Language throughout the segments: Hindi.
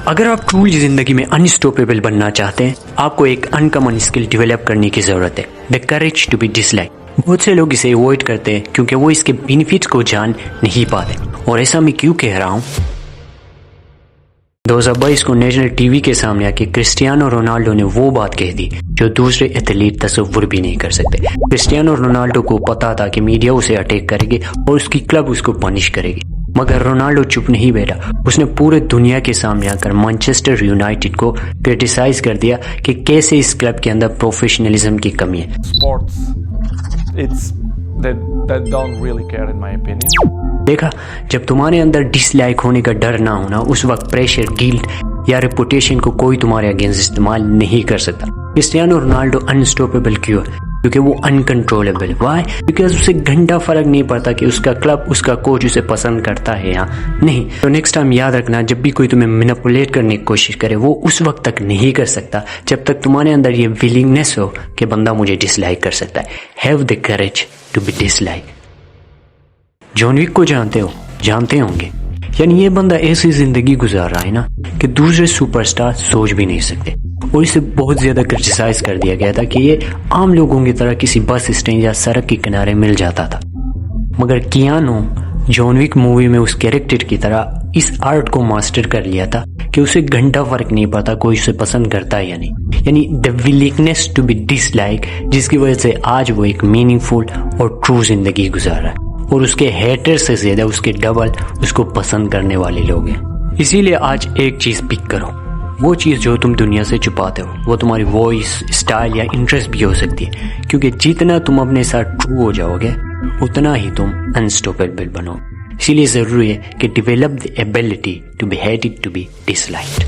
अगर आप ट्रूली ज़िंदगी में अनस्टॉपेबल बनना चाहते हैं, आपको एक अनकॉमन स्किल डेवलप करने की ज़रूरत है, the courage to be dislike. बहुत से लोग इसे अवॉइड करते हैं क्योंकि वो इसके बेनिफिट्स को जान नहीं पाते। और ऐसा मैं क्यों कह रहा हूँ? 2022 को नेशनल टीवी के सामने आके क्रिस्टियानो रोनाल्डो ने वो बात कह दी जो दूसरे एथलीट तसव्वुर भी नहीं कर सकते। क्रिस्टियानो रोनाल्डो को पता था कि मीडिया उसे अटैक करेगी और उसकी क्लब उसको पनिश करेगी, मगर रोनाल्डो चुप नहीं बैठा। उसने पूरे दुनिया के सामने आकर मैनचेस्टर यूनाइटेड को क्रिटिसाइज कर दिया कि कैसे इस क्लब के अंदर प्रोफेशनलिज्म की कमी है। That don't really care in my opinion. देखा, जब तुम्हारे अंदर डिसलाइक होने का डर ना होना, उस वक्त प्रेशर, गिल्ट या रेपुटेशन को कोई तुम्हारे अगेंस्ट इस्तेमाल नहीं कर सकता। क्रिस्टियानो रोनाल्डो अनस्टॉपेबल क्यों है? क्योंकि वो अनकंट्रोलेबल। वाई? बिकॉज उसे घंटा फर्क नहीं पड़ता कि उसका क्लब, उसका कोच उसे पसंद करता है या नहीं। तो नेक्स्ट टाइम याद रखना, जब भी कोई तुम्हें मैनिपुलेट करने की कोशिश करे, वो उस वक्त तक नहीं कर सकता जब तक तुम्हारे अंदर ये विलिंगनेस हो कि बंदा मुझे डिसलाइक कर सकता है। Have the courage to be dislike. John Wick को जानते होंगे। यानी ये बंदा ऐसी जिंदगी गुजार रहा है ना कि दूसरे सुपरस्टार सोच भी नहीं सकते। और इसे बहुत ज्यादा क्रिटिसाइज कर दिया गया था कि ये आम लोगों की तरह किसी बस स्टैंड या सड़क के किनारे मिल जाता था। मगर कियानो जॉन विक मूवी में उस कैरेक्टर की तरह इस आर्ट को मास्टर कर लिया था कि उसे घंटा फर्क नहीं पड़ता कोई उसे पसंद करता है या नहीं। यानी the willingness to be dislike, जिसकी वजह से आज वो एक मीनिंगफुल और ट्रू जिंदगी गुजार रहा है। और उसके हेटर से ज्यादा उसके डबल उसको पसंद करने वाले लोग हैं। इसीलिए आज एक चीज पिक करो, वो चीज जो तुम दुनिया से छुपाते हो। वो तुम्हारी वॉइस, स्टाइल या इंटरेस्ट भी हो सकती है, क्योंकि जितना तुम अपने साथ ट्रू हो जाओगे उतना ही तुम अनस्टॉपेबल बनो। इसीलिए जरूरी है कि develop the ability to be hated to be disliked.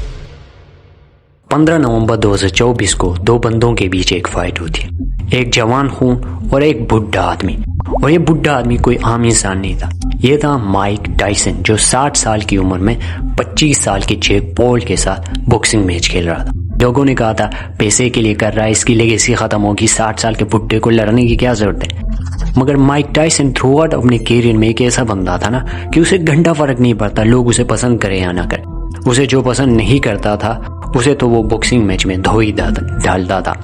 15 नवंबर 2024 को दो बंदों के बीच एक फाइट होती है, एक जवान खून और एक बुढ़ा आदमी। और ये बुढ़ा आदमी कोई आम इंसान नहीं था, ये था माइक टायसन, जो 60 साल की उम्र में 25 साल के जैक पॉल के साथ बॉक्सिंग मैच खेल रहा था। लोगों ने कहा था पैसे के लिए कर रहा है, इसकी लेगेसी खत्म होगी, 60 साल के बुढ़े को लड़ने की क्या जरूरत है। मगर माइक टायसन थ्रू आउट अपने कैरियर में एक ऐसा बंदा था ना कि उसे घंटा फर्क नहीं पड़ता लोग उसे पसंद करें या ना करें। उसे जो पसंद नहीं करता था उसे तो वो बॉक्सिंग मैच में धो ही डालता था।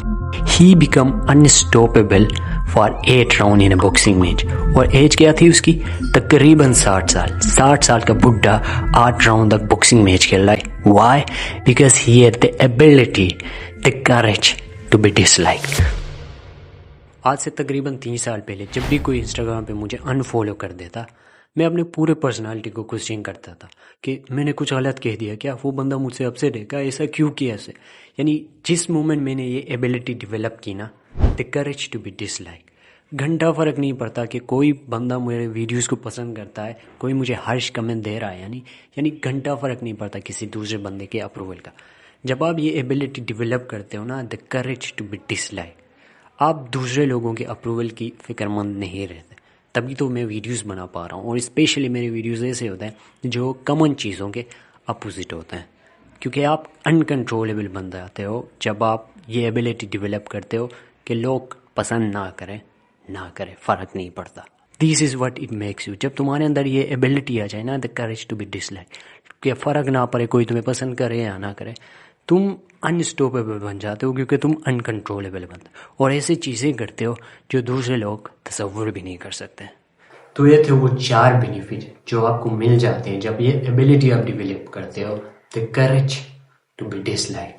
He become unstoppable for 8 round in boxing match. और एज क्या थी उसकी? तकरीबन 60 साल। 60 साल का बुढ़ा 8 राउंड तक बॉक्सिंग मैच खेल रहा है। Why? Because he had the ability, the courage to be disliked. आज से तकरीबन 3 साल पहले जब भी कोई इंस्टाग्राम पे मुझे अनफॉलो कर देता, मैं अपने पूरे पर्सनालिटी को क्वेश्चन करता था कि मैंने कुछ गलत कह दिया क्या, वो बंदा मुझसे अपसेट है क्या, ऐसा क्यों किया ऐसे। यानी जिस मोमेंट मैंने ये एबिलिटी डेवलप की ना, the courage to be dislike, घंटा फर्क नहीं पड़ता कि कोई बंदा मेरे वीडियोस को पसंद करता है, कोई मुझे हार्श कमेंट दे रहा है, यानी घंटा फर्क नहीं पड़ता किसी दूसरे बंदे के अप्रूवल का। जब आप ये एबिलिटी डेवलप करते हो ना, the courage to be dislike, आप दूसरे लोगों के अप्रूवल की फिक्रमंद नहीं रहते। तभी तो मैं वीडियोस बना पा रहा हूँ। और स्पेशली मेरे वीडियोस ऐसे होते हैं जो कॉमन चीज़ों के अपोजिट होते हैं, क्योंकि आप अनकंट्रोलेबल बन जाते हो जब आप ये एबिलिटी डेवलप करते हो कि लोग पसंद ना करें फ़र्क नहीं पड़ता। This is what it makes you. जब तुम्हारे अंदर ये एबिलिटी आ जाए ना, the courage to be dislike, कि फ़र्क ना पड़े कोई तुम्हें पसंद करे या ना करे, तुम अनस्टॉपेबल बन जाते हो, क्योंकि तुम अनकंट्रोलेबल बनते हो और ऐसी चीज़ें करते हो जो दूसरे लोग तसव्वुर भी नहीं कर सकते। तो ये थे वो 4 बेनिफिट जो आपको मिल जाते हैं जब ये एबिलिटी आप डेवलप करते हो, the courage to be dislike.